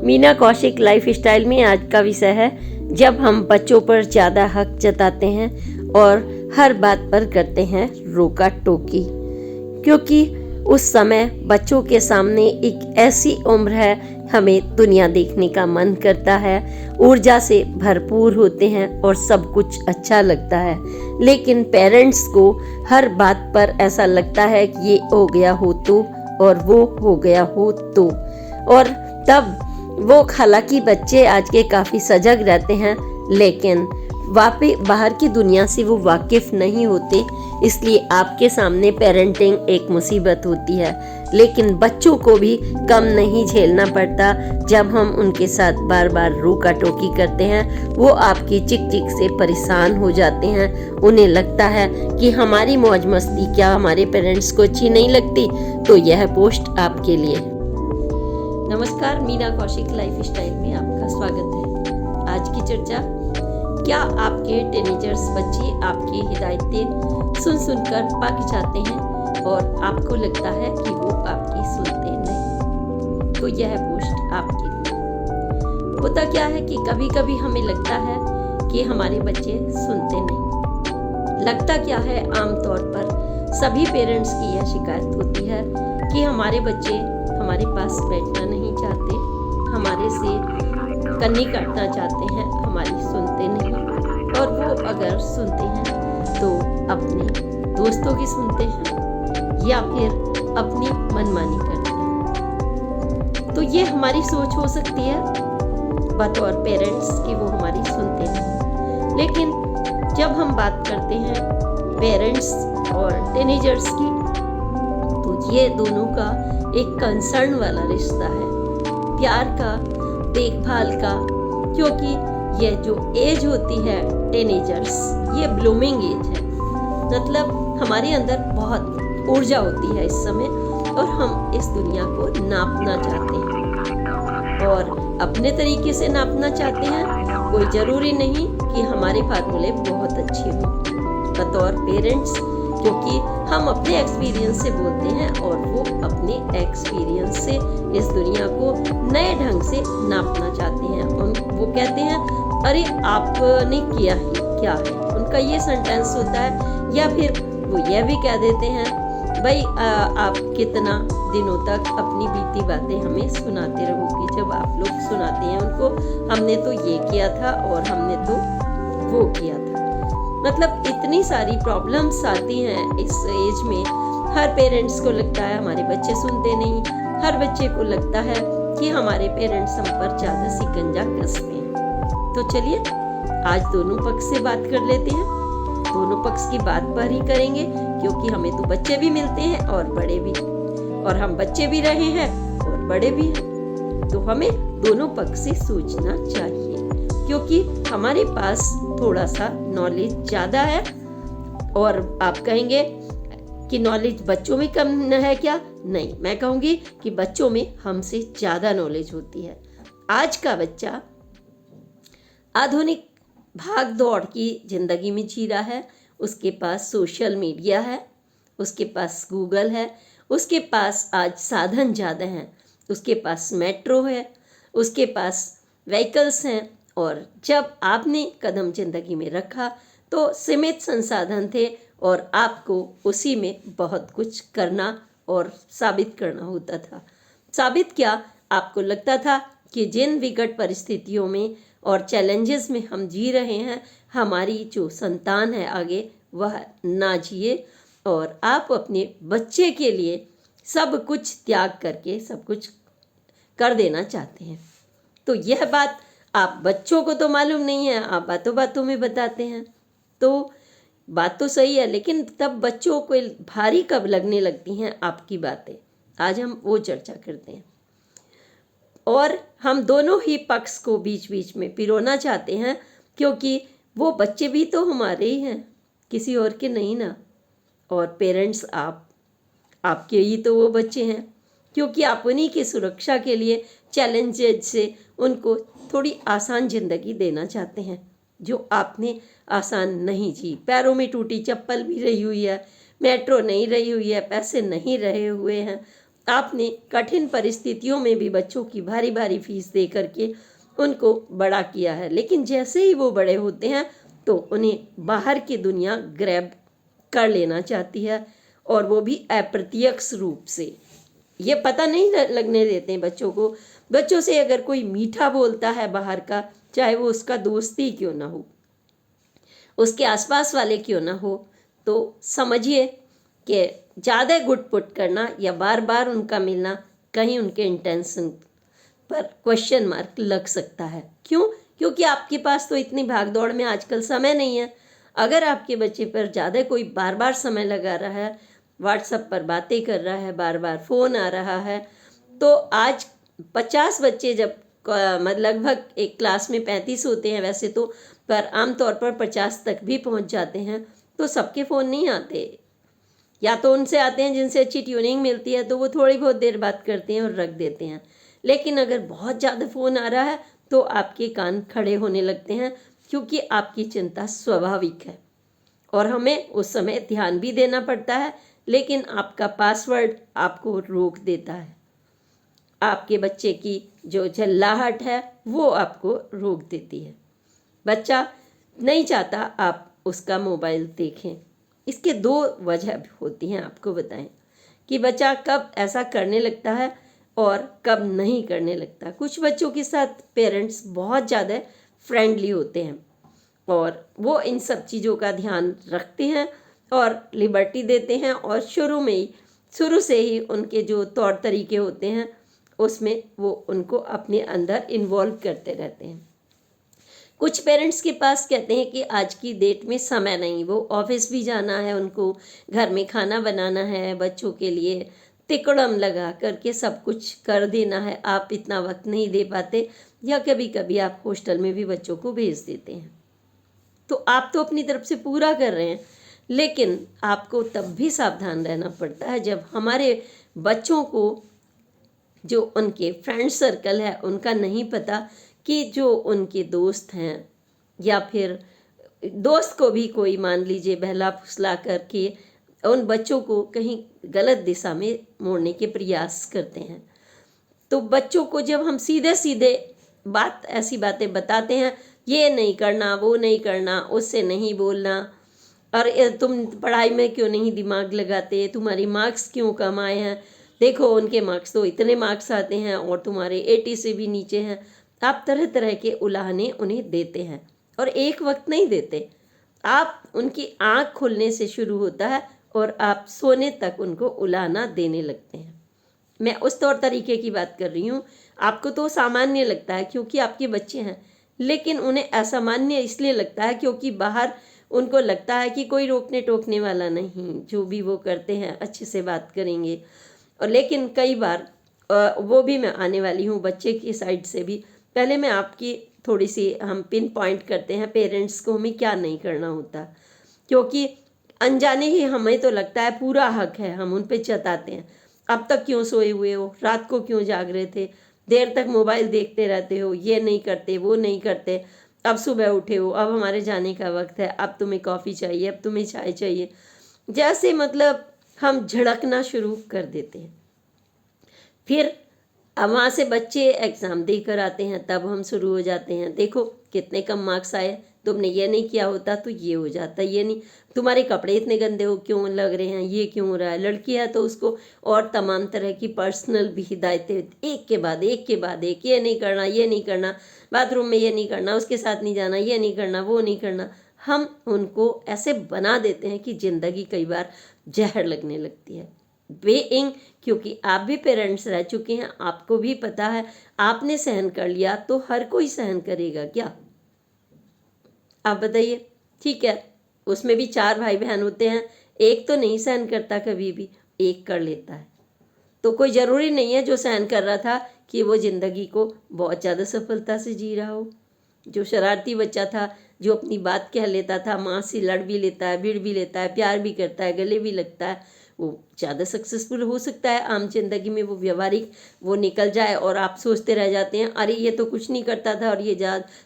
Meena Kaushik life style में आज का विषय है जब हम बच्चों पर ज़्यादा हक जताते हैं और हर बात पर करते हैं रोका टोकी, क्योंकि उस समय बच्चों के सामने एक ऐसी उम्र है, हमें दुनिया देखने का मन करता है, ऊर्जा से भरपूर होते हैं और सब कुछ अच्छा लगता है। लेकिन पेरेंट्स को हर बात पर ऐसा लगता है कि ये हो गया हो तो और वो हो गया हो तो, और तब वो हालांकि बच्चे आज के काफ़ी सजग रहते हैं, लेकिन बाहर की दुनिया से वो वाकिफ नहीं होते, इसलिए आपके सामने पेरेंटिंग एक मुसीबत होती है। लेकिन बच्चों को भी कम नहीं झेलना पड़ता जब हम उनके साथ बार बार रोका टोकी करते हैं। वो आपकी चिक चिक से परेशान हो जाते हैं, उन्हें लगता है कि हमारी मौज मस्ती क्या हमारे पेरेंट्स को अच्छी नहीं लगती। तो यह पोस्ट आपके लिए। नमस्कार, मीना कौशिक लाइफ स्टाइल में आपका स्वागत है। आज की चर्चा, क्या आपके टीनेजर्स बच्चे आपकी हिदायतें सुन सुनकर पक जाते हैं और आपको लगता है कि वो आपकी सुनते नहीं? तो यह पोस्ट आपके लिए। होता क्या है कि कभी कभी हमें लगता है कि हमारे बच्चे सुनते नहीं। लगता क्या है, आमतौर पर सभी पेरेंट्स की यह शिकायत होती है कि हमारे बच्चे हमारे पास बैठना नहीं चाहते, हमारे से कन्नी काटना चाहते हैं, हमारी सुनते नहीं, और वो अगर सुनते हैं तो अपने दोस्तों की सुनते हैं या फिर अपनी मनमानी करते हैं। तो ये हमारी सोच हो सकती है बतौर पेरेंट्स कि वो हमारी सुनते नहीं। लेकिन जब हम बात करते हैं पेरेंट्स और टीनेजर्स की, तो ये दोनों का एक कंसर्न वाला रिश्ता है, प्यार का, देखभाल का, क्योंकि ये जो एज होती है टीनेजर्स, ये ब्लूमिंग एज है। मतलब हमारे अंदर बहुत ऊर्जा होती है इस समय, और हम इस दुनिया को नापना चाहते हैं और अपने तरीके से नापना चाहते हैं। कोई ज़रूरी नहीं कि हमारे फार्मूले बहुत अच्छे हों बतौर पेरेंट्स, क्योंकि हम अपने एक्सपीरियंस से बोलते हैं और वो अपने एक्सपीरियंस से इस दुनिया को नए ढंग से नापना चाहते हैं। वो कहते हैं, अरे आपने किया ही क्या है, उनका ये सेंटेंस होता है। या फिर वो यह भी कह देते हैं, भाई आप कितना दिनों तक अपनी बीती बातें हमें सुनाते रहोगे। जब आप लोग सुनाते हैं उनको, हमने तो ये किया था और हमने तो वो किया था। मतलब इतनी सारी प्रॉब्लम्स आती हैं इस एज में। हर पेरेंट्स को लगता है हमारे बच्चे सुनते नहीं, हर बच्चे को लगता है कि हमारे पेरेंट्स हम पर ज़्यादा शिकंजा कसते हैं। तो चलिए आज दोनों पक्ष से बात कर लेते हैं। दोनों पक्ष की बात पर ही करेंगे, क्योंकि हमें तो बच्चे भी मिलते हैं और बड़े भी, और हम बच्चे भी रहे हैं और बड़े भी हैं। तो हमें दोनों पक्ष से सोचना चाहिए, क्योंकि हमारे पास थोड़ा सा नॉलेज ज़्यादा है। और आप कहेंगे कि नॉलेज बच्चों में कम है क्या? नहीं, मैं कहूँगी कि बच्चों में हमसे ज़्यादा नॉलेज होती है। आज का बच्चा आधुनिक भाग दौड़ की ज़िंदगी में जी रहा है। उसके पास सोशल मीडिया है, उसके पास गूगल है, उसके पास आज साधन ज़्यादा हैं, उसके पास मेट्रो है, उसके पास व्हीकल्स हैं। और जब आपने कदम जिंदगी में रखा तो सीमित संसाधन थे और आपको उसी में बहुत कुछ करना और साबित करना होता था। साबित क्या, आपको लगता था कि जिन विकट परिस्थितियों में और चैलेंजेस में हम जी रहे हैं, हमारी जो संतान है आगे, वह ना जिए, और आप अपने बच्चे के लिए सब कुछ त्याग करके सब कुछ कर देना चाहते हैं। तो यह बात आप बच्चों को तो मालूम नहीं है, आप बातों बातों में बताते हैं। तो बात तो सही है, लेकिन तब बच्चों को भारी कब लगने लगती हैं आपकी बातें? आज हम वो चर्चा करते हैं। और हम दोनों ही पक्ष को बीच बीच में पिरोना चाहते हैं, क्योंकि वो बच्चे भी तो हमारे ही हैं, किसी और के नहीं ना। और पेरेंट्स आपके ही तो वो बच्चे हैं, क्योंकि आप उन्हीं की सुरक्षा के लिए चैलेंजेस से उनको थोड़ी आसान ज़िंदगी देना चाहते हैं, जो आपने आसान नहीं जी। पैरों में टूटी चप्पल भी रही हुई है, मेट्रो नहीं रही हुई है, पैसे नहीं रहे हुए हैं, आपने कठिन परिस्थितियों में भी बच्चों की भारी भारी फीस दे करके उनको बड़ा किया है, लेकिन जैसे ही वो बड़े होते हैं तो उन्हें बाहर की दुनिया ग्रैब कर लेना चाहती है, और वो भी अप्रत्यक्ष रूप से। ये पता नहीं लगने देते हैं बच्चों को। बच्चों से अगर कोई मीठा बोलता है बाहर का, चाहे वो उसका दोस्त ही क्यों ना हो, उसके आसपास वाले क्यों ना हो, तो समझिए कि ज़्यादा गुट-पुट करना या बार बार उनका मिलना कहीं उनके इंटेंशन पर क्वेश्चन मार्क लग सकता है। क्यों? क्योंकि आपके पास तो इतनी भागदौड़ में आजकल समय नहीं है। अगर आपके बच्चे पर ज़्यादा कोई बार बार समय लगा रहा है, व्हाट्सएप पर बातें कर रहा है, बार बार फ़ोन आ रहा है, तो आज 50 बच्चे जब मतलब लगभग एक क्लास में 35 होते हैं वैसे तो, पर आमतौर पर 50 तक भी पहुंच जाते हैं, तो सबके फ़ोन नहीं आते। या तो उनसे आते हैं जिनसे अच्छी ट्यूनिंग मिलती है, तो वो थोड़ी बहुत देर बात करते हैं और रख देते हैं। लेकिन अगर बहुत ज़्यादा फ़ोन आ रहा है तो आपके कान खड़े होने लगते हैं, क्योंकि आपकी चिंता स्वाभाविक है और हमें उस समय ध्यान भी देना पड़ता है, लेकिन आपका पासवर्ड आपको रोक देता है। आपके बच्चे की जो झल्लाहट है वो आपको रोक देती है। बच्चा नहीं चाहता आप उसका मोबाइल देखें। इसके दो वजह होती हैं, आपको बताएं कि बच्चा कब ऐसा करने लगता है और कब नहीं करने लगता। कुछ बच्चों के साथ पेरेंट्स बहुत ज़्यादा फ्रेंडली होते हैं और वो इन सब चीज़ों का ध्यान रखते हैं और लिबर्टी देते हैं, और शुरू से ही उनके जो तौर तरीके होते हैं उसमें वो उनको अपने अंदर इन्वॉल्व करते रहते हैं। कुछ पेरेंट्स के पास कहते हैं कि आज की डेट में समय नहीं, वो ऑफिस भी जाना है, उनको घर में खाना बनाना है, बच्चों के लिए तिकड़म लगा करके सब कुछ कर देना है, आप इतना वक्त नहीं दे पाते, या कभी कभी आप हॉस्टल में भी बच्चों को भेज देते हैं। तो आप तो अपनी तरफ से पूरा कर रहे हैं, लेकिन आपको तब भी सावधान रहना पड़ता है जब हमारे बच्चों को जो उनके फ्रेंड सर्कल है उनका नहीं पता कि जो उनके दोस्त हैं, या फिर दोस्त को भी कोई मान लीजिए बहला फुसला करके उन बच्चों को कहीं गलत दिशा में मोड़ने के प्रयास करते हैं। तो बच्चों को जब हम सीधे सीधे ऐसी बातें बताते हैं, ये नहीं करना, वो नहीं करना, उससे नहीं बोलना, और तुम पढ़ाई में क्यों नहीं दिमाग लगाते, तुम्हारी मार्क्स क्यों कम आए हैं, देखो उनके मार्क्स तो इतने मार्क्स आते हैं और तुम्हारे 80 से भी नीचे हैं। आप तरह तरह के उलाहने उन्हें देते हैं, और एक वक्त नहीं देते, आप उनकी आँख खुलने से शुरू होता है और आप सोने तक उनको उलाहना देने लगते हैं। मैं उस तौर तरीके की बात कर रही हूँ। आपको तो सामान्य लगता है क्योंकि आपके बच्चे हैं, लेकिन उन्हें असामान्य इसलिए लगता है क्योंकि बाहर उनको लगता है कि कोई रोकने टोकने वाला नहीं, जो भी वो करते हैं अच्छे से बात करेंगे। और लेकिन कई बार वो भी मैं आने वाली हूँ बच्चे की साइड से भी। पहले मैं आपकी थोड़ी सी हम पिन पॉइंट करते हैं पेरेंट्स को हमें क्या नहीं करना होता, क्योंकि अनजाने ही हमें तो लगता है पूरा हक है, हम उन पे जताते हैं। अब तक क्यों सोए हुए हो, रात को क्यों जाग रहे थे, देर तक मोबाइल देखते रहते हो, ये नहीं करते, वो नहीं करते, अब सुबह उठे हो, अब हमारे जाने का वक्त है, अब तुम्हें कॉफ़ी चाहिए, अब तुम्हें चाय चाहिए, जैसे मतलब हम झड़कना शुरू कर देते हैं। फिर अब वहाँ से बच्चे एग्ज़ाम दे कर आते हैं, तब हम शुरू हो जाते हैं, देखो कितने कम मार्क्स आए, तुमने ये नहीं किया होता तो ये हो जाता, ये नहीं, तुम्हारे कपड़े इतने गंदे हो क्यों लग रहे हैं, ये क्यों हो रहा है। लड़की है तो उसको और तमाम तरह की पर्सनल भी हिदायतें एक के बाद एक के बाद एक, ये नहीं करना, ये नहीं करना, बाथरूम में ये नहीं करना, उसके साथ नहीं जाना, ये नहीं करना, वो नहीं करना। हम उनको ऐसे बना देते हैं कि ज़िंदगी कई बार जहर लगने लगती है। बेइंग, क्योंकि आप भी पेरेंट्स रह चुके हैं, आपको भी पता है, आपने सहन कर लिया तो हर कोई सहन करेगा क्या? आप बताइए। ठीक है, उसमें भी 4 भाई बहन होते हैं, एक तो नहीं सहन करता कभी भी, एक कर लेता है। तो कोई ज़रूरी नहीं है जो सहन कर रहा था कि वो ज़िंदगी को बहुत ज़्यादा सफलता से जी रहा हो। जो शरारती बच्चा था, जो अपनी बात कह लेता था, माँ से लड़ भी लेता है, भिड़ भी लेता है, प्यार भी करता है, गले भी लगता है, वो ज़्यादा सक्सेसफुल हो सकता है आम जिंदगी में, वो व्यवहारिक वो निकल जाए और आप सोचते रह जाते हैं अरे ये तो कुछ नहीं करता था और ये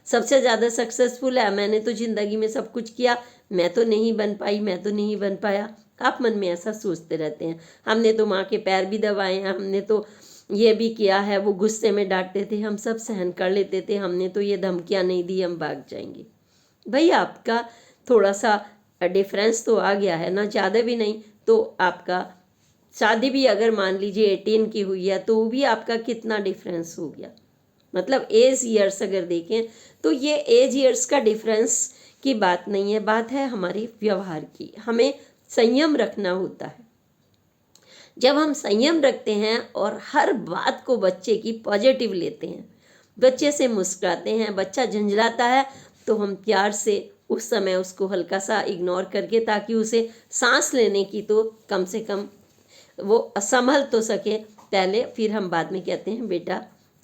सबसे ज़्यादा सक्सेसफुल है, मैंने तो ज़िंदगी में सब कुछ किया, मैं तो नहीं बन पाई, मैं तो नहीं बन पाया। आप मन में ऐसा सोचते रहते हैं, हमने तो माँ के पैर भी दबाए हैं, हमने तो ये भी किया है, वो गुस्से में डांटते थे, हम सब सहन कर लेते थे, हमने तो ये धमकियाँ नहीं दी, हम भाग जाएंगे। भाई आपका थोड़ा सा डिफरेंस तो आ गया है ना, ज़्यादा भी नहीं। तो आपका शादी भी अगर मान लीजिए 18 की हुई है तो भी आपका कितना डिफरेंस हो गया, मतलब एज ईयर्स अगर देखें तो ये एज ईयर्स का डिफरेंस की बात नहीं है, बात है हमारे व्यवहार की। हमें संयम रखना होता है। जब हम संयम रखते हैं और हर बात को बच्चे की पॉजिटिव लेते हैं, बच्चे से मुस्कुराते हैं, बच्चा झंझलाता है तो हम प्यार से उस समय उसको हल्का सा इग्नोर करके, ताकि उसे सांस लेने की तो कम से कम वो संभल तो सके पहले, फिर हम बाद में कहते हैं बेटा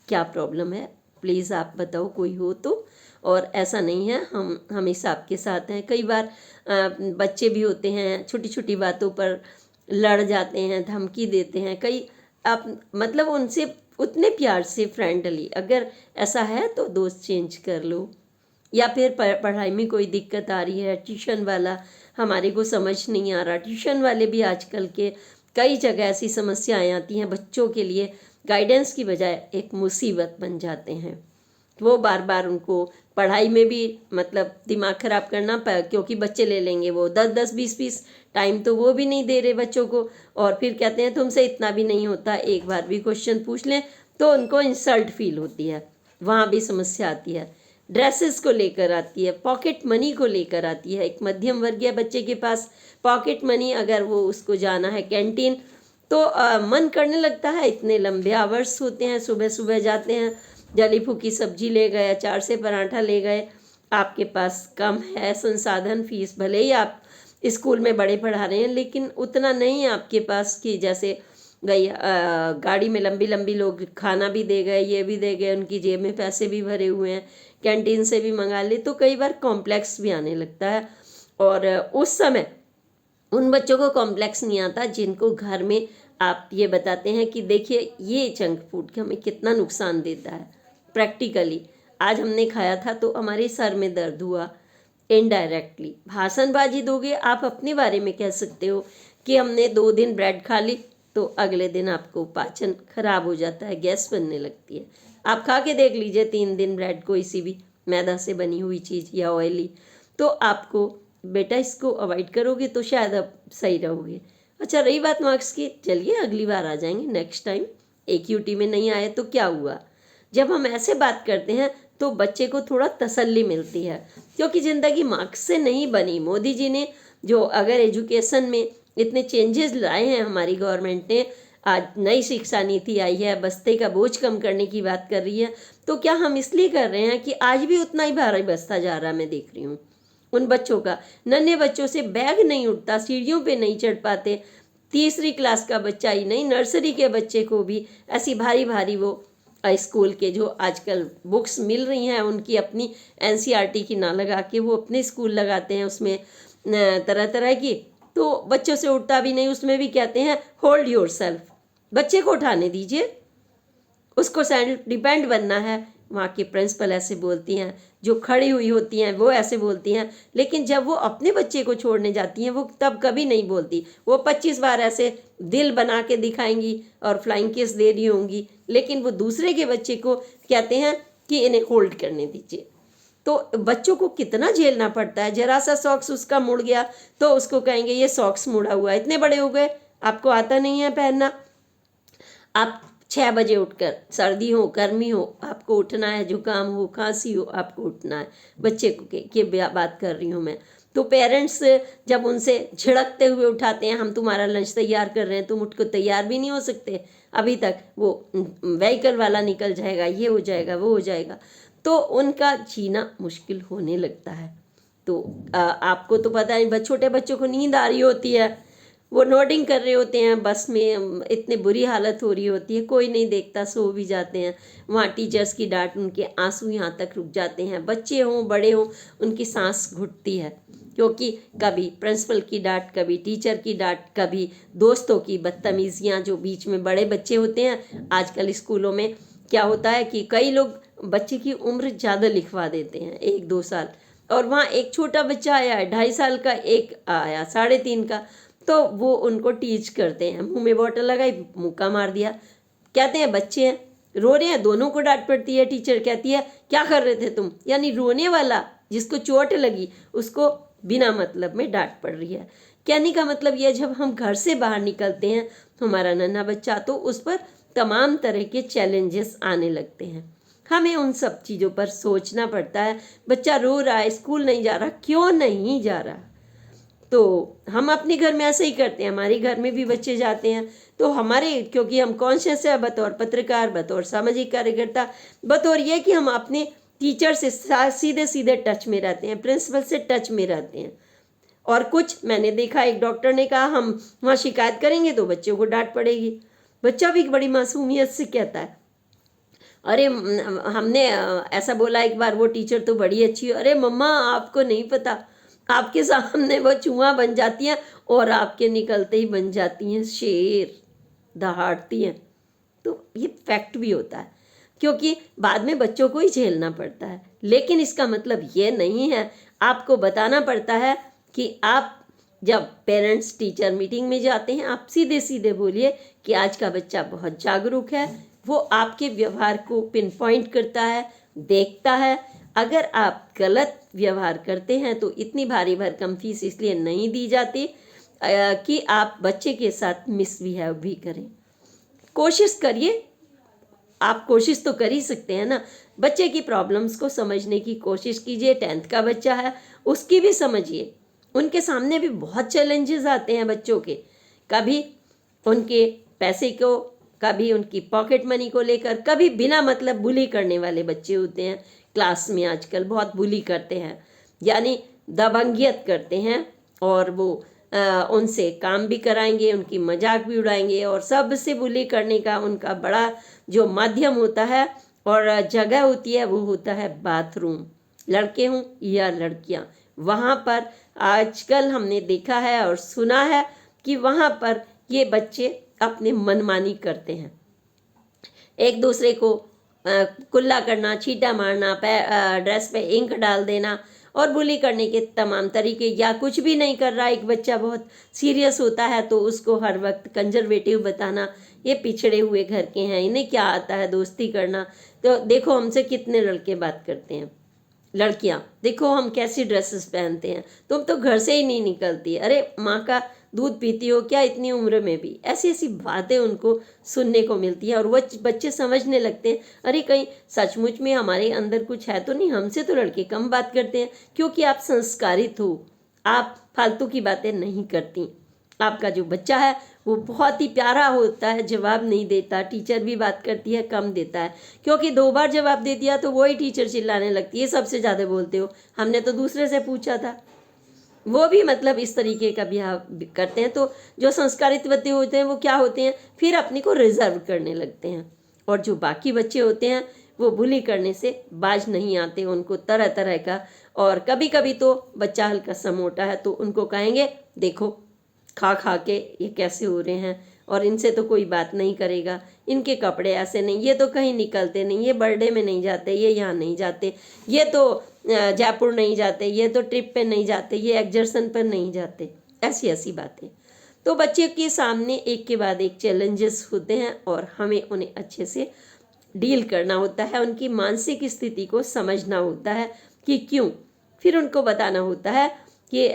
क्या प्रॉब्लम है, प्लीज़ आप बताओ कोई हो तो। और ऐसा नहीं है, हम हमेशा आपके साथ हैं। कई बार बच्चे भी होते हैं छोटी छोटी बातों पर लड़ जाते हैं, धमकी देते हैं, कई आप मतलब उनसे उतने प्यार से फ्रेंडली, अगर ऐसा है तो दोस्त चेंज कर लो। या फिर पढ़ाई में कोई दिक्कत आ रही है, ट्यूशन वाला हमारे को समझ नहीं आ रहा, ट्यूशन वाले भी आजकल के कई जगह ऐसी समस्याएं आती हैं, बच्चों के लिए गाइडेंस की बजाय एक मुसीबत बन जाते हैं। वो बार बार उनको पढ़ाई में भी मतलब दिमाग ख़राब करना, क्योंकि बच्चे ले लेंगे वो 10-10 20-20, टाइम तो वो भी नहीं दे रहे बच्चों को, और फिर कहते हैं तुमसे इतना भी नहीं होता, एक बार भी क्वेश्चन पूछ लें तो उनको इंसल्ट फील होती है, वहाँ भी समस्या आती है। ड्रेसेस को लेकर आती है, पॉकेट मनी को लेकर आती है। एक मध्यम वर्गीय बच्चे के पास पॉकेट मनी, अगर वो उसको जाना है कैंटीन तो मन करने लगता है, इतने लंबे आवर्स होते हैं, सुबह सुबह जाते हैं, जली फूकी सब्जी ले गए, अचार से पराठा ले गए, आपके पास कम है संसाधन, फीस भले ही आप स्कूल में बड़े पढ़ा रहे हैं लेकिन उतना नहीं है आपके पास कि जैसे गई गाड़ी में लंबी लंबी लोग खाना भी दे गए, ये भी दे गए, उनकी जेब में पैसे भी भरे हुए हैं, कैंटीन से भी मंगा ले, तो कई बार कॉम्प्लेक्स भी आने लगता है। और उस समय उन बच्चों को कॉम्प्लेक्स नहीं आता जिनको घर में आप ये बताते हैं कि देखिए ये जंक फूड के हमें कितना नुकसान देता है। प्रैक्टिकली आज हमने खाया था तो हमारे सर में दर्द हुआ। इनडायरेक्टली भाषणबाजी दोगे, आप अपने बारे में कह सकते हो कि हमने 2 दिन ब्रेड खा ली तो अगले दिन आपको पाचन खराब हो जाता है, गैस बनने लगती है। आप खा के देख लीजिए 3 दिन ब्रेड, कोई सी भी मैदा से बनी हुई चीज़ या ऑयली, तो आपको बेटा इसको अवॉइड करोगे तो शायद आप सही रहोगे। अच्छा रही बात मार्क्स की, चलिए अगली बार आ जाएंगे, नेक्स्ट टाइम AQT में नहीं आए तो क्या हुआ। जब हम ऐसे बात करते हैं तो बच्चे को थोड़ा तसल्ली मिलती है, क्योंकि ज़िंदगी मार्क्स से नहीं बनी। मोदी जी ने जो अगर एजुकेशन में इतने चेंजेस लाए हैं, हमारी गवर्नमेंट ने आज नई शिक्षा नीति आई है, बस्ते का बोझ कम करने की बात कर रही है, तो क्या हम इसलिए कर रहे हैं कि आज भी उतना ही भारी बस्ता जा रहा है। मैं देख रही हूँ उन बच्चों का, नन्हे बच्चों से बैग नहीं उठता, सीढ़ियों पे नहीं चढ़ पाते। 3री क्लास का बच्चा ही नहीं, नर्सरी के बच्चे को भी ऐसी भारी भारी वो स्कूल के जो आजकल बुक्स मिल रही हैं उनकी अपनी NCERT की ना लगा के वो अपने स्कूल लगाते हैं, उसमें तरह तरह की, तो बच्चों से उठता भी नहीं। उसमें भी कहते हैं होल्ड योर सेल्फ, बच्चे को उठाने दीजिए, उसको सेल्फ डिपेंड बनना है। वहाँ की प्रिंसिपल ऐसे बोलती हैं, जो खड़ी हुई होती हैं वो ऐसे बोलती हैं, लेकिन जब वो अपने बच्चे को छोड़ने जाती हैं वो तब कभी नहीं बोलती। वो 25 बार ऐसे दिल बना के दिखाएंगी और फ्लाइंग किस दे रही होंगी, लेकिन वो दूसरे के बच्चे को कहते हैं कि इन्हें होल्ड करने दीजिए। तो बच्चों को कितना झेलना पड़ता है। जरा सा सॉक्स उसका मुड़ गया तो उसको कहेंगे ये सॉक्स मुड़ा हुआ है, इतने बड़े हो गए आपको आता नहीं है पहनना। आप 6 बजे उठकर, सर्दी हो गर्मी हो आपको उठना है, जुकाम हो खांसी हो आपको उठना है। बच्चे को के बात कर रही हूँ मैं। तो पेरेंट्स जब उनसे झिड़कते हुए उठाते हैं, हम तुम्हारा लंच तैयार कर रहे हैं, तुम उठ को तैयार भी नहीं हो सकते अभी तक, वो व्हीकल वाला निकल जाएगा, ये हो जाएगा वो हो जाएगा, तो उनका जीना मुश्किल होने लगता है। तो आपको तो पता नहीं, छोटे बच्चों को नींद आ रही होती है, वो नोटिंग कर रहे होते हैं, बस में इतनी बुरी हालत हो रही होती है, कोई नहीं देखता, सो भी जाते हैं। वहाँ टीचर्स की डांट, उनके आंसू यहाँ तक रुक जाते हैं। बच्चे हों बड़े हों, उनकी सांस घुटती है, क्योंकि कभी प्रिंसिपल की डांट, कभी टीचर की डांट, कभी दोस्तों की बदतमीजियाँ, जो बीच में बड़े बच्चे होते हैं। आजकल स्कूलों में क्या होता है कि कई लोग बच्चे की उम्र ज़्यादा लिखवा देते हैं, 1-2 साल, और वहाँ एक छोटा बच्चा आया है 2.5 साल का, एक आया 3.5 का, तो वो उनको टीच करते हैं। मुंह में बॉटल लगाई, मुक्का मार दिया, कहते हैं बच्चे हैं, रो रहे हैं, दोनों को डांट पड़ती है। टीचर कहती है क्या कर रहे थे तुम, यानी रोने वाला जिसको चोट लगी उसको बिना मतलब में डांट पड़ रही है। कहने का मतलब ये, जब हम घर से बाहर निकलते हैं हमारा नन्हा बच्चा, तो उस पर तमाम तरह के चैलेंजेस आने लगते हैं। हमें उन सब चीज़ों पर सोचना पड़ता है। बच्चा रो रहा है, स्कूल नहीं जा रहा, क्यों नहीं जा रहा? तो हम अपने घर में ऐसे ही करते हैं, हमारे घर में भी बच्चे जाते हैं तो हमारे, क्योंकि हम कॉन्शियस है बतौर पत्रकार, बतौर सामाजिक कार्यकर्ता, बतौर ये कि हम अपने टीचर से सीधे सीधे टच में रहते हैं, प्रिंसिपल से टच में रहते हैं। और कुछ मैंने देखा, एक डॉक्टर ने कहा हम वहाँ शिकायत करेंगे तो बच्चों को डांट पड़ेगी। बच्चा भी बड़ी मासूमियत से कहता है अरे हमने ऐसा बोला एक बार, वो टीचर तो बड़ी अच्छी है, अरे मम्मा आपको नहीं पता, आपके सामने वो चूहा बन जाती हैं और आपके निकलते ही बन जाती हैं शेर, दहाड़ती हैं। तो ये फैक्ट भी होता है, क्योंकि बाद में बच्चों को ही झेलना पड़ता है। लेकिन इसका मतलब ये नहीं है, आपको बताना पड़ता है कि आप जब पेरेंट्स टीचर मीटिंग में जाते हैं, आप सीधे सीधे बोलिए कि आज का बच्चा बहुत जागरूक है, वो आपके व्यवहार को पिन पॉइंट करता है, देखता है। अगर आप गलत व्यवहार करते हैं तो इतनी भारी भरकम फीस इसलिए नहीं दी जाती कि आप बच्चे के साथ मिसबिहेव भी करें। कोशिश करिए, आप कोशिश तो कर ही सकते हैं ना, बच्चे की प्रॉब्लम्स को समझने की कोशिश कीजिए। 10th का बच्चा है, उसकी भी समझिए, उनके सामने भी बहुत चैलेंजेस आते हैं बच्चों के, कभी उनके पैसे को, कभी उनकी पॉकेट मनी को लेकर, कभी बिना मतलब बुली करने वाले बच्चे होते हैं क्लास में, आजकल बहुत बुली करते हैं, यानी दबंगियत करते हैं, और वो उनसे काम भी कराएंगे, उनकी मजाक भी उड़ाएंगे, और सबसे बुली करने का उनका बड़ा जो माध्यम होता है और जगह होती है वो होता है बाथरूम। लड़के हों या लड़कियां, वहाँ पर आजकल हमने देखा है और सुना है कि वहाँ पर ये बच्चे अपने मनमानी करते हैं, एक दूसरे को कुल्ला करना, छींटा मारना, ड्रेस पे इंक डाल देना और बुली करने के तमाम तरीके। या कुछ भी नहीं कर रहा, एक बच्चा बहुत सीरियस होता है तो उसको हर वक्त कंजर्वेटिव बताना, ये पिछड़े हुए घर के हैं, इन्हें क्या आता है दोस्ती करना। तो देखो हमसे कितने लड़के बात करते हैं, लड़कियां देखो हम कैसी ड्रेसेस पहनते हैं, तुम तो घर से ही नहीं निकलती, अरे माँ का दूध पीती हो क्या इतनी उम्र में भी, ऐसी ऐसी बातें उनको सुनने को मिलती है। और वो बच्चे समझने लगते हैं अरे कहीं सचमुच में हमारे अंदर कुछ है तो नहीं, हमसे तो लड़के कम बात करते हैं, क्योंकि आप संस्कारित हो, आप फालतू की बातें नहीं करती। आपका जो बच्चा है वो बहुत ही प्यारा होता है, जवाब नहीं देता, टीचर भी बात करती है कम देता है, क्योंकि 2 बार जवाब दे दिया तो वही टीचर चिल्लाने लगती है सबसे ज़्यादा बोलते हो, हमने तो दूसरे से पूछा था। वो भी मतलब इस तरीके का बिहेव करते हैं। तो जो संस्कारित बच्चे होते हैं वो क्या होते हैं, फिर अपने को रिजर्व करने लगते हैं, और जो बाकी बच्चे होते हैं वो बुली करने से बाज नहीं आते, उनको तरह तरह का। और कभी कभी तो बच्चा हल्का सा मोटा है तो उनको कहेंगे देखो खा खा के ये कैसे हो रहे हैं, और इनसे तो कोई बात नहीं करेगा, इनके कपड़े ऐसे नहीं, ये तो कहीं निकलते नहीं, ये बर्थडे में नहीं जाते, ये यहाँ नहीं जाते, ये तो जयपुर नहीं जाते, ये तो ट्रिप पे नहीं जाते, ये एक्सकर्शन पर नहीं जाते, ऐसी ऐसी बातें। तो बच्चे के सामने एक के बाद एक चैलेंजेस होते हैं और हमें उन्हें अच्छे से डील करना होता है, उनकी मानसिक स्थिति को समझना होता है कि क्यों। फिर उनको बताना होता है कि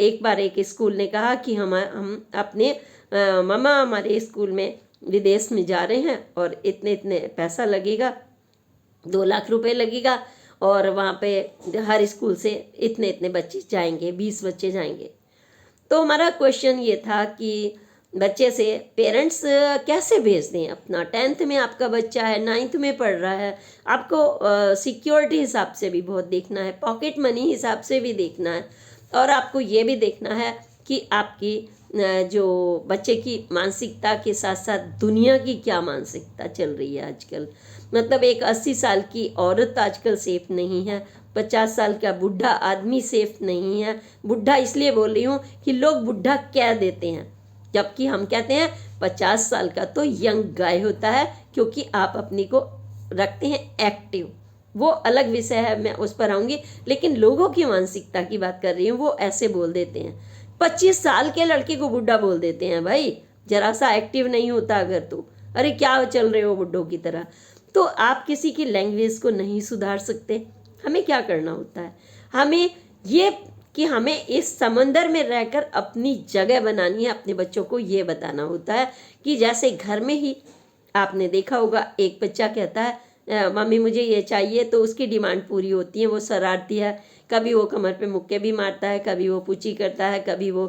एक बार एक स्कूल ने कहा कि हम अपने मामा हमारे स्कूल में विदेश में जा रहे हैं और इतने इतने पैसा लगेगा, 2 लाख रुपए लगेगा, और वहाँ पे हर स्कूल से इतने इतने बच्चे जाएंगे, 20 बच्चे जाएंगे। तो हमारा क्वेश्चन ये था कि बच्चे से पेरेंट्स कैसे भेज दें अपना, 10th में आपका बच्चा है, 9th में पढ़ रहा है, आपको सिक्योरिटी हिसाब से भी बहुत देखना है, पॉकेट मनी हिसाब से भी देखना है, और आपको ये भी देखना है कि आपकी जो बच्चे की मानसिकता के साथ साथ दुनिया की क्या मानसिकता चल रही है आजकल। मतलब एक 80 साल की औरत आजकल सेफ नहीं है, 50 साल का बुढ़ा आदमी सेफ नहीं है। बुढ़ा इसलिए बोल रही हूँ कि लोग बुढ़ा कह देते हैं, जबकि हम कहते हैं 50 साल का तो यंग गाय होता है, क्योंकि आप अपनी को रखते हैं एक्टिव। वो अलग विषय है, मैं उस पर आऊँगी, लेकिन लोगों की मानसिकता की बात कर रही हूँ, वो ऐसे बोल देते हैं 25 साल के लड़के को बुढ़ा बोल देते हैं भाई, जरा सा एक्टिव नहीं होता अगर तो, अरे क्या चल रहे हो बुड्ढों की तरह। तो आप किसी की लैंग्वेज को नहीं सुधार सकते। हमें क्या करना होता है, हमें ये कि हमें इस समंदर में रहकर अपनी जगह बनानी है। अपने बच्चों को ये बताना होता है कि जैसे घर में ही आपने देखा होगा, एक बच्चा कहता है मम्मी मुझे ये चाहिए, तो उसकी डिमांड पूरी होती है, वो शरारती है, कभी वो कमर पे मुक्के भी मारता है, कभी वो पूछी करता है, कभी वो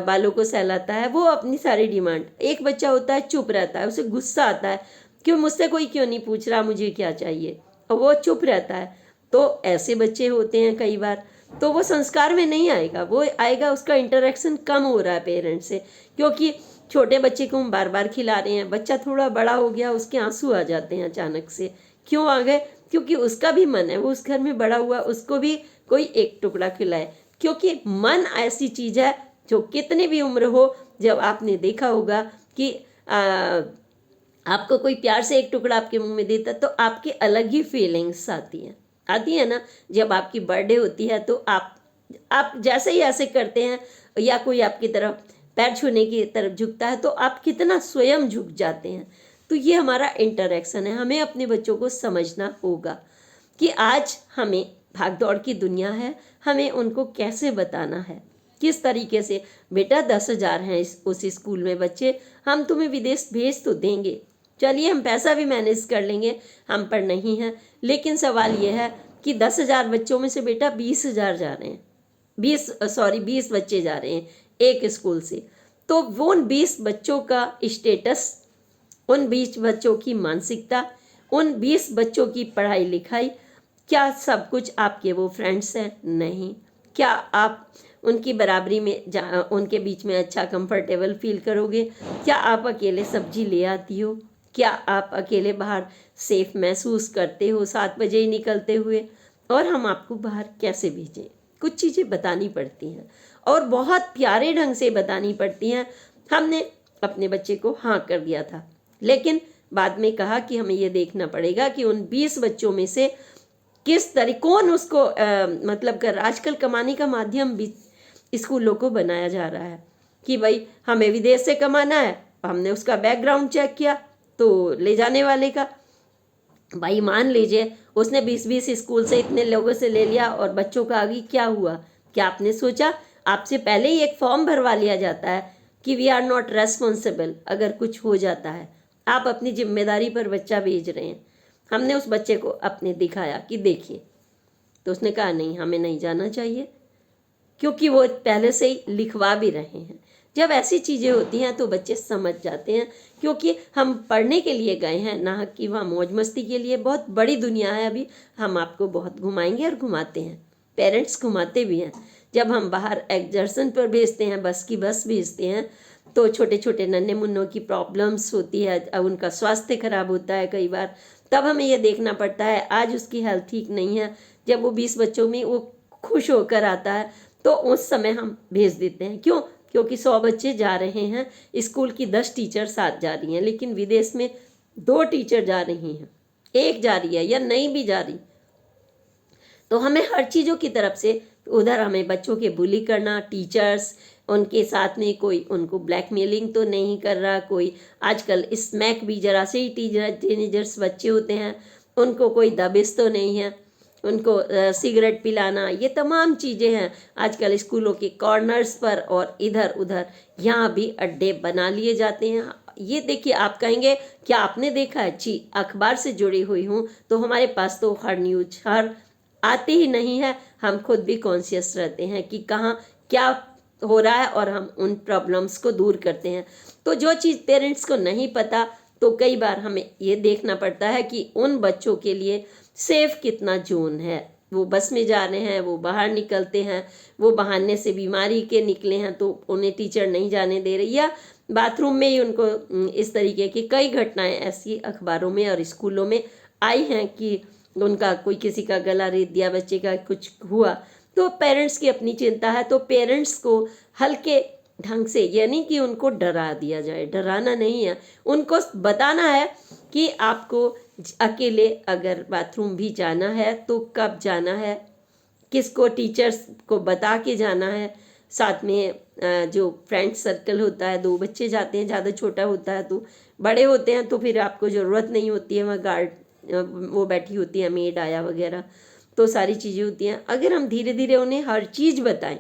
बालों को सहलाता है, वो अपनी सारी डिमांड। एक बच्चा होता है चुप रहता है, उसे गुस्सा आता है, क्यों मुझसे कोई क्यों नहीं पूछ रहा मुझे क्या चाहिए, और वो चुप रहता है। तो ऐसे बच्चे होते हैं कई बार, तो वो संस्कार में नहीं आएगा, वो आएगा उसका इंटरेक्शन कम हो रहा है पेरेंट्स से, क्योंकि छोटे बच्चे को हम बार बार खिला रहे हैं। बच्चा थोड़ा बड़ा हो गया, उसके आंसू आ जाते हैं अचानक से। क्यों आ गए? क्योंकि उसका भी मन है, वो उस घर में बड़ा हुआ, उसको भी कोई एक टुकड़ा खिलाए। क्योंकि मन ऐसी चीज़ है जो कितनी भी उम्र हो, जब आपने देखा होगा कि आपको कोई प्यार से एक टुकड़ा आपके मुंह में देता तो आपकी अलग ही फीलिंग्स आती है ना। जब आपकी बर्थडे होती है तो आप जैसे ही ऐसे करते हैं, या कोई आपकी तरफ पैर छूने की तरफ झुकता है, तो आप कितना स्वयं झुक जाते हैं। तो ये हमारा इंटरेक्शन है। हमें अपने बच्चों को समझना होगा कि आज हमें भाग दौड़ की दुनिया है, हमें उनको कैसे बताना है, किस तरीके से। बेटा 10,000 हैं उस स्कूल में बच्चे, हम तुम्हें विदेश भेज तो देंगे, चलिए हम पैसा भी मैनेज कर लेंगे, हम पर नहीं है। लेकिन सवाल ये है कि 10,000 बच्चों में से बेटा 20,000 जा रहे हैं, 20 बच्चे जा रहे हैं एक स्कूल से। तो वो उन 20 बच्चों का स्टेटस, उन 20 बच्चों की मानसिकता, उन 20 बच्चों की पढ़ाई लिखाई, क्या सब कुछ आपके वो फ्रेंड्स हैं? नहीं। क्या आप उनकी बराबरी में उनके बीच में अच्छा कंफर्टेबल फील करोगे? क्या आप अकेले सब्जी ले आती हो? क्या आप अकेले बाहर सेफ महसूस करते हो 7 बजे ही निकलते हुए? और हम आपको बाहर कैसे भेजें? कुछ चीज़ें बतानी पड़ती हैं, और बहुत प्यारे ढंग से बतानी पड़ती हैं। हमने अपने बच्चे को हाँ कर दिया था, लेकिन बाद में कहा कि हमें ये देखना पड़ेगा कि उन 20 बच्चों में से किस तरीके, कौन उसको मतलब कर, आजकल कमाने का माध्यम भी स्कूलों को बनाया जा रहा है कि भाई हमें विदेश से कमाना है। हमने उसका बैकग्राउंड चेक किया तो ले जाने वाले का, भाई मान लीजिए उसने 20-20 स्कूल से इतने लोगों से ले लिया, और बच्चों का आगे क्या हुआ? क्या आपने सोचा? आपसे पहले ही एक फॉर्म भरवा लिया जाता है कि वी आर नॉट रेस्पॉन्सिबल, अगर कुछ हो जाता है आप अपनी जिम्मेदारी पर बच्चा भेज रहे हैं। हमने उस बच्चे को अपने दिखाया कि देखिए, तो उसने कहा नहीं हमें नहीं जाना चाहिए, क्योंकि वो पहले से ही लिखवा भी रहे हैं। जब ऐसी चीज़ें होती हैं तो बच्चे समझ जाते हैं, क्योंकि हम पढ़ने के लिए गए हैं, ना कि वहाँ मौज मस्ती के लिए। बहुत बड़ी दुनिया है अभी, हम आपको बहुत घुमाएंगे और घुमाते हैं, पेरेंट्स घुमाते भी हैं। जब हम बाहर एक्सकर्शन पर भेजते हैं, बस की बस भेजते हैं, तो छोटे छोटे नन्हे मुन्नों की प्रॉब्लम्स होती है, उनका स्वास्थ्य खराब होता है कई बार, तब हमें ये देखना पड़ता है आज उसकी हेल्थ ठीक नहीं है। जब वो 20 बच्चों में वो खुश होकर आता है तो उस समय हम भेज देते हैं। क्यों? क्योंकि 100 बच्चे जा रहे हैं, स्कूल की 10 टीचर साथ जा रही हैं, लेकिन विदेश में 2 टीचर जा रही हैं, 1 जा रही है या नहीं भी जा रही। तो हमें हर चीज़ों की तरफ से, उधर हमें बच्चों के बुली करना, टीचर्स उनके साथ में कोई उनको ब्लैकमेलिंग तो नहीं कर रहा, कोई आजकल स्मैक भी, जरा से ही टीनेजर्स बच्चे होते हैं उनको कोई दबिश तो नहीं है, उनको सिगरेट पिलाना, ये तमाम चीज़ें हैं आजकल स्कूलों के कॉर्नर्स पर और इधर उधर, यहाँ भी अड्डे बना लिए जाते हैं। ये देखिए, आप कहेंगे क्या आपने देखा है? जी, अखबार से जुड़ी हुई हूँ, तो हमारे पास तो हर न्यूज हर आती ही नहीं है। हम खुद भी कॉन्शियस रहते हैं कि कहाँ क्या हो रहा है, और हम उन प्रॉब्लम्स को दूर करते हैं। तो जो चीज़ पेरेंट्स को नहीं पता, तो कई बार हमें ये देखना पड़ता है कि उन बच्चों के लिए सेफ कितना जोन है। वो बस में जा रहे हैं, वो बाहर निकलते हैं, वो बहाने से बीमारी के निकले हैं तो उन्हें टीचर नहीं जाने दे रही, या बाथरूम में ही उनको, इस तरीके की कई घटनाएं ऐसी अखबारों में और स्कूलों में आई हैं कि उनका कोई किसी का गला रेत दिया, बच्चे का कुछ हुआ। तो पेरेंट्स की अपनी चिंता है, तो पेरेंट्स को हल्के ढंग से, यानी कि उनको डरा दिया जाए, डराना नहीं है, उनको बताना है कि आपको अकेले अगर बाथरूम भी जाना है तो कब जाना है, किसको, टीचर्स को बता के जाना है, साथ में जो फ्रेंड सर्कल होता है, 2 बच्चे जाते हैं, ज़्यादा छोटा होता है तो, बड़े होते हैं तो फिर आपको ज़रूरत नहीं होती है, वहाँ गार्ड वो बैठी होती है, मेड आया वगैरह, तो सारी चीज़ें होती हैं। अगर हम धीरे धीरे उन्हें हर चीज़ बताएं,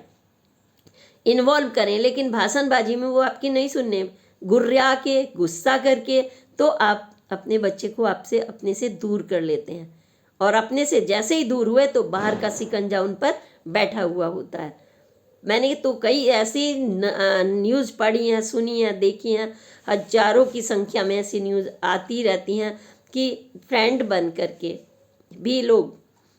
इन्वॉल्व करें, लेकिन भाषणबाजी में वो आपकी नहीं सुनने, गुर्रा के गुस्सा करके, तो आप अपने बच्चे को आपसे अपने से दूर कर लेते हैं, और अपने से जैसे ही दूर हुए तो बाहर का सिकंजा उन पर बैठा हुआ होता है। मैंने तो कई ऐसी न्यूज़ पढ़ी हैं, सुनी हैं, देखी हैं, हजारों की संख्या में ऐसी न्यूज़ आती रहती हैं कि फ्रेंड बन करके भी लोग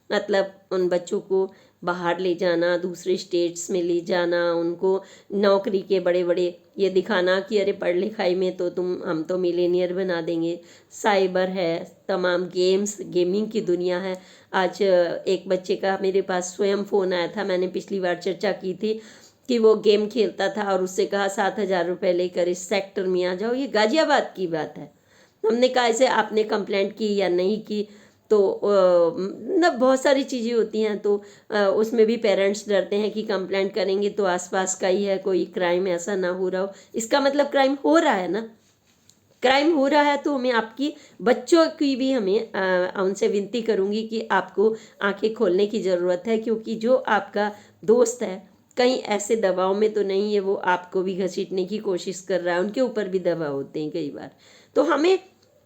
मतलब उन बच्चों को बाहर ले जाना, दूसरे स्टेट्स में ले जाना, उनको नौकरी के बड़े बड़े ये दिखाना कि अरे पढ़ लिखाई में तो हम तो मिलेनियर बना देंगे, साइबर है, तमाम गेम्स, गेमिंग की दुनिया है। आज एक बच्चे का मेरे पास स्वयं फ़ोन आया था, मैंने पिछली बार चर्चा की थी कि वो गेम खेलता था और उससे कहा 7,000 रुपये लेकर इस सेक्टर में आ जाओ। ये गाजियाबाद की बात है। हमने कहा इसे आपने कंप्लेंट की या नहीं की, तो मतलब बहुत सारी चीज़ें होती हैं, तो उसमें भी पेरेंट्स डरते हैं कि कंप्लेंट करेंगे तो आसपास का ही है, कोई क्राइम ऐसा ना हो रहा हो। इसका मतलब क्राइम हो रहा है ना, क्राइम हो रहा है तो हमें आपकी बच्चों की भी हमें उनसे विनती करूंगी कि आपको आंखें खोलने की ज़रूरत है, क्योंकि जो आपका दोस्त है कहीं ऐसे दबाव में तो नहीं है वो आपको भी घसीटने की कोशिश कर रहा है, उनके ऊपर भी दबाव होते हैं कई बार। तो हमें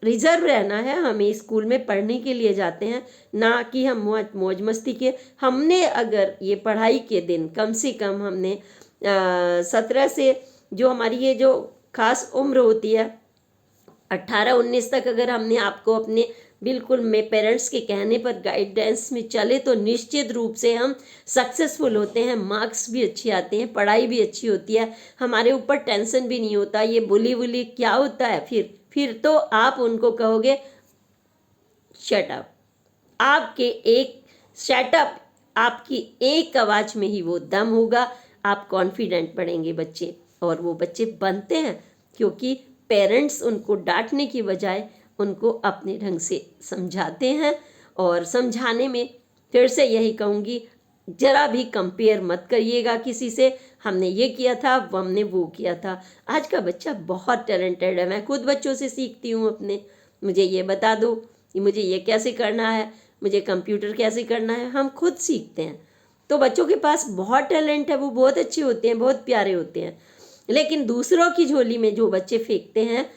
रिजर्व रहना है, हमें स्कूल में पढ़ने के लिए जाते हैं, ना कि हम मौज मस्ती के। हमने अगर ये पढ़ाई के दिन कम से कम हमने 17 से जो हमारी ये जो खास उम्र होती है 18-19 तक अगर हमने आपको अपने बिल्कुल में पेरेंट्स के कहने पर गाइडेंस में चले तो निश्चित रूप से हम सक्सेसफुल होते हैं, मार्क्स भी अच्छे आते हैं, पढ़ाई भी अच्छी होती है, हमारे ऊपर टेंशन भी नहीं होता। ये बुली वुली क्या होता है फिर तो आप उनको कहोगे शट अप, आपके एक शटअप, आपकी एक आवाज़ में ही वो दम होगा। आप कॉन्फिडेंट पढ़ेंगे बच्चे, और वो बच्चे बनते हैं क्योंकि पेरेंट्स उनको डांटने की बजाय उनको अपने ढंग से समझाते हैं। और समझाने में फिर से यही कहूँगी, जरा भी कंपेयर मत करिएगा किसी से, हमने ये किया था, हमने वो किया था। आज का बच्चा बहुत टैलेंटेड है, मैं खुद बच्चों से सीखती हूँ अपने, मुझे ये बता दो कि मुझे ये कैसे करना है, मुझे कंप्यूटर कैसे करना है, हम खुद सीखते हैं। तो बच्चों के पास बहुत टैलेंट है, वो बहुत अच्छे होते हैं, बहुत प्यारे होते हैं। लेकिन दूसरों की झोली में जो बच्चे फेंकते हैं,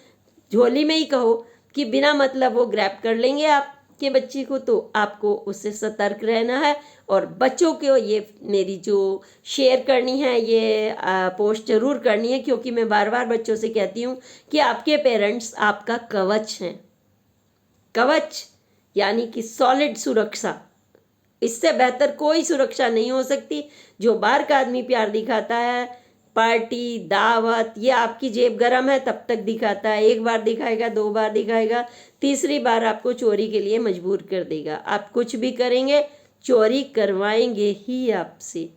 झोली में ही कहो कि बिना मतलब वो ग्रैब कर लेंगे आपके बच्चे को, तो आपको उससे सतर्क रहना है। और बच्चों को ये मेरी जो शेयर करनी है, ये पोस्ट जरूर करनी है, क्योंकि मैं बार बार बच्चों से कहती हूँ कि आपके पेरेंट्स आपका कवच हैं। कवच यानी कि सॉलिड सुरक्षा, इससे बेहतर कोई सुरक्षा नहीं हो सकती। जो बाहर का आदमी प्यार दिखाता है, पार्टी दावत, ये आपकी जेब गरम है तब तक दिखाता है, एक बार दिखाएगा, 2 बार दिखाएगा, तीसरी बार आपको चोरी के लिए मजबूर कर देगा। आप कुछ भी करेंगे चोरी करवाएंगे ही आपसे,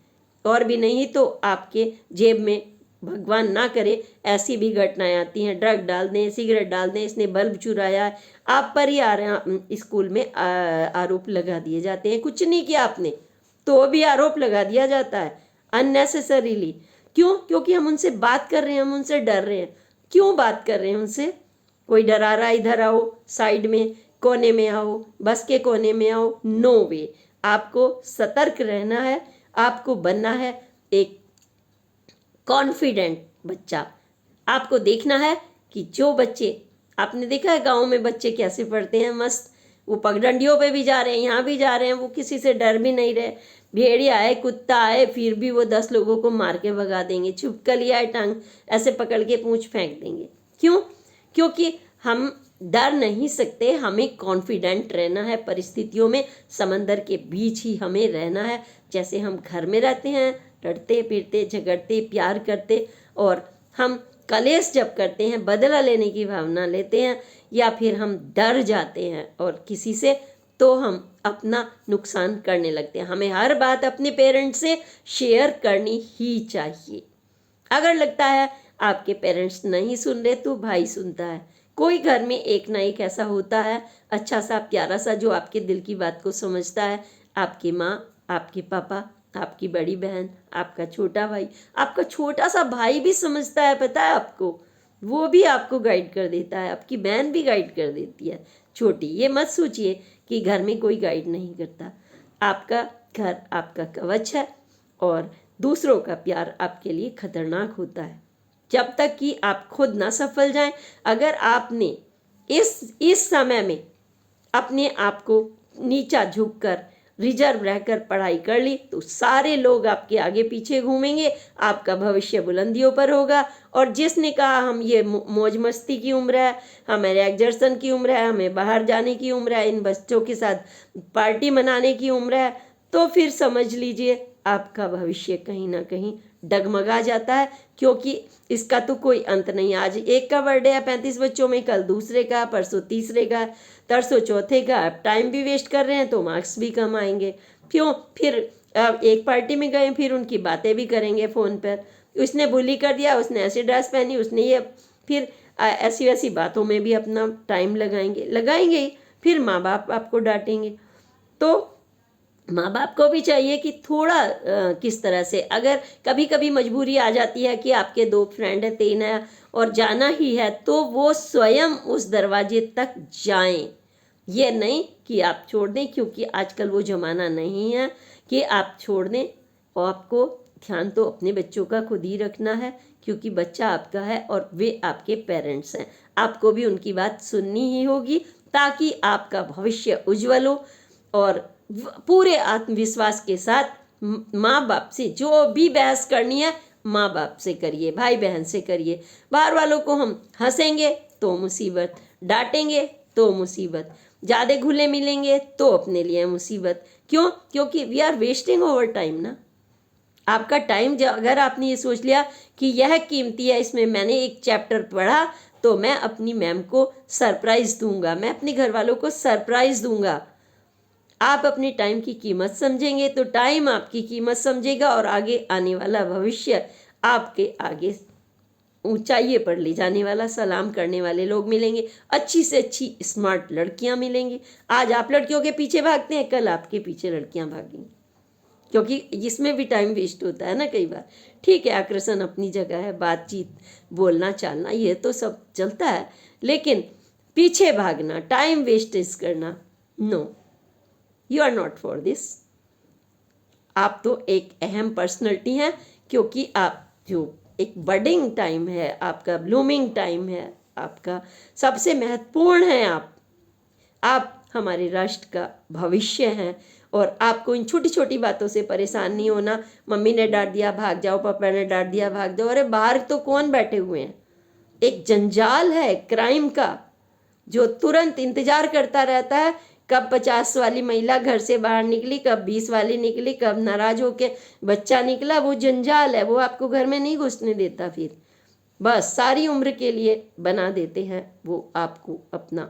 और भी नहीं तो आपके जेब में, भगवान ना करे ऐसी भी घटनाएं आती हैं, ड्रग डाल दें, सिगरेट डाल दें, इसने बल्ब चुराया है, आप पर ही आ रहे हैं, स्कूल में आरोप लगा दिए जाते हैं। कुछ नहीं किया आपने तो भी आरोप लगा दिया जाता है अननेसेसरीली। क्यों? क्योंकि हम उनसे बात कर रहे हैं, हम उनसे डर रहे हैं। क्यों बात कर रहे हैं उनसे? कोई डरा रहा, इधर आओ, साइड में कोने में आओ, बस के कोने में आओ, नो वे। आपको सतर्क रहना है, आपको बनना है एक कॉन्फिडेंट बच्चा। आपको देखना है कि जो बच्चे, आपने देखा है गाँव में बच्चे कैसे पढ़ते हैं, मस्त, वो पगडंडियों पे भी जा रहे हैं, यहाँ भी जा रहे हैं, वो किसी से डर भी नहीं रहे। भेड़िया आए, कुत्ता आए, फिर भी वो 10 लोगों को मार के भगा देंगे। छिपकली आए, टांग ऐसे पकड़ के पूंछ फेंक देंगे। क्यों? क्योंकि हम डर नहीं सकते, हमें कॉन्फिडेंट रहना है परिस्थितियों में, समंदर के बीच ही हमें रहना है। जैसे हम घर में रहते हैं, लड़ते फिरते, झगड़ते, प्यार करते, और हम कलेश जब करते हैं, बदला लेने की भावना लेते हैं, या फिर हम डर जाते हैं और किसी से, तो हम अपना नुकसान करने लगते हैं। हमें हर बात अपने पेरेंट्स से शेयर करनी ही चाहिए। अगर लगता है आपके पेरेंट्स नहीं सुन रहे तो भाई सुनता है। कोई घर में एक ना एक ऐसा होता है, अच्छा सा, प्यारा सा, जो आपके दिल की बात को समझता है। आपकी माँ, आपके पापा, आपकी बड़ी बहन, आपका छोटा भाई, आपका छोटा सा भाई भी समझता है, पता है आपको, वो भी आपको गाइड कर देता है, आपकी बहन भी गाइड कर देती है छोटी। ये मत सोचिए कि घर में कोई गाइड नहीं करता। आपका घर आपका कवच है और दूसरों का प्यार आपके लिए खतरनाक होता है। जब तक कि आप खुद ना सफल जाएं, अगर आपने इस समय में अपने आप को नीचा झुककर रिजर्व रहकर पढ़ाई कर ली तो सारे लोग आपके आगे पीछे घूमेंगे, आपका भविष्य बुलंदियों पर होगा। और जिसने कहा हम ये मौज मस्ती की उम्र है, हमारे एग्जर्सन की उम्र है, हमें बाहर जाने की उम्र है, इन बच्चों के साथ पार्टी मनाने की उम्र है, तो फिर समझ लीजिए आपका भविष्य कहीं ना कहीं डगमगा जाता है, क्योंकि इसका तो कोई अंत नहीं। आज एक का बर्थडे है 35 बच्चों में, कल दूसरे का, परसों तीसरे का, तरसों चौथे का। अब टाइम भी वेस्ट कर रहे हैं तो मार्क्स भी कम आएंगे। क्यों? फिर एक पार्टी में गए, फिर उनकी बातें भी करेंगे फ़ोन पर, उसने बुली कर दिया, उसने ऐसी ड्रेस पहनी, उसने ये, फिर ऐसी वैसी बातों में भी अपना टाइम लगाएंगे ही। फिर माँ बाप आपको डांटेंगे। तो माँ बाप को भी चाहिए कि थोड़ा किस तरह से, अगर कभी कभी मजबूरी आ जाती है कि आपके 2 फ्रेंड है, 3 है और जाना ही है, तो वो स्वयं उस दरवाजे तक जाएं। ये नहीं कि आप छोड़ दें, क्योंकि आजकल वो ज़माना नहीं है कि आप छोड़ दें। और आपको ध्यान तो अपने बच्चों का खुद ही रखना है, क्योंकि बच्चा आपका है और वे आपके पेरेंट्स हैं। आपको भी उनकी बात सुननी ही होगी ताकि आपका भविष्य उज्जवल हो। और पूरे आत्मविश्वास के साथ माँ बाप से जो भी बहस करनी है माँ बाप से करिए, भाई बहन से करिए। बाहर वालों को हम हंसेंगे तो मुसीबत, डांटेंगे तो मुसीबत, ज़्यादा घुले मिलेंगे तो अपने लिए मुसीबत। क्यों? क्योंकि we are wasting over time ना। आपका टाइम अगर आपने ये सोच लिया कि यह कीमती है, इसमें मैंने एक चैप्टर पढ़ा तो मैं अपनी मैम को सरप्राइज़ दूंगा, मैं अपने घर वालों को सरप्राइज़ दूंगा। आप अपने टाइम की कीमत समझेंगे तो टाइम आपकी कीमत समझेगा और आगे आने वाला भविष्य आपके आगे ऊंचाइयों पर ले जाने वाला, सलाम करने वाले लोग मिलेंगे, अच्छी से अच्छी स्मार्ट लड़कियां मिलेंगी। आज आप लड़कियों के पीछे भागते हैं, कल आपके पीछे लड़कियां भागेंगी, क्योंकि इसमें भी टाइम वेस्ट होता है ना कई बार। ठीक है, आकर्षण अपनी जगह है, बातचीत, बोलना चालना, ये तो सब चलता है, लेकिन पीछे भागना, टाइम वेस्टेज करना, no, you are not for this. आप तो एक अहम पर्सनैलिटी हैं, क्योंकि आप जो एक बडिंग टाइम है, आपका ब्लूमिंग टाइम है, आपका सबसे महत्वपूर्ण है। आप हमारे राष्ट्र का भविष्य हैं और आपको इन छोटी छोटी बातों से परेशान नहीं होना। मम्मी ने डांट दिया भाग जाओ, पापा ने डांट दिया भाग जाओ, अरे बाहर तो कौन बैठे हुए हैं। एक जंजाल है क्राइम का जो तुरंत इंतजार करता रहता है, कब 50 वाली महिला घर से बाहर निकली, कब 20 वाली निकली, कब नाराज होके बच्चा निकला। वो जंजाल है, वो आपको घर में नहीं घुसने देता। फिर बस सारी उम्र के लिए बना देते हैं वो आपको अपना,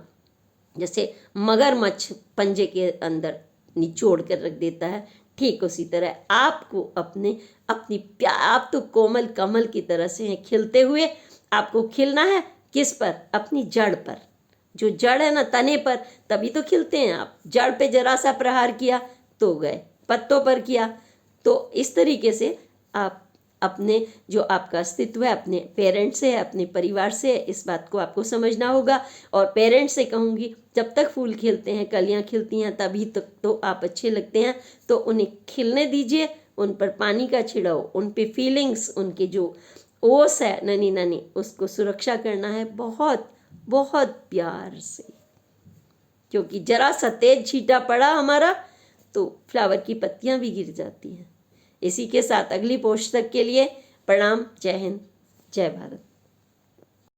जैसे मगरमच्छ पंजे के अंदर निचोड़ कर रख देता है, ठीक उसी तरह आपको आप तो कोमल कमल की तरह से हैं खिलते हुए। आपको खिलना है किस पर? अपनी जड़ पर। जो जड़ है ना, तने पर, तभी तो खिलते हैं आप। जड़ पे जरा सा प्रहार किया तो गए, पत्तों पर किया तो इस तरीके से आप अपने जो आपका अस्तित्व है अपने पेरेंट्स से है, अपने परिवार से है, इस बात को आपको समझना होगा। और पेरेंट्स से कहूँगी, जब तक फूल खिलते हैं, कलियाँ खिलती हैं, तभी तक तो आप अच्छे लगते हैं, तो उन्हें खिलने दीजिए, उन पर पानी का छिड़ाओ, उन पे फीलिंग्स, उनके जो ओस है ननी ननी, उसको सुरक्षा करना है बहुत बहुत प्यार से, क्योंकि जरा सा तेज छींटा पड़ा हमारा तो फ्लावर की पत्तियां भी गिर जाती हैं। इसी के साथ अगली पोस्ट तक के लिए प्रणाम। जय हिंद, जय भारत।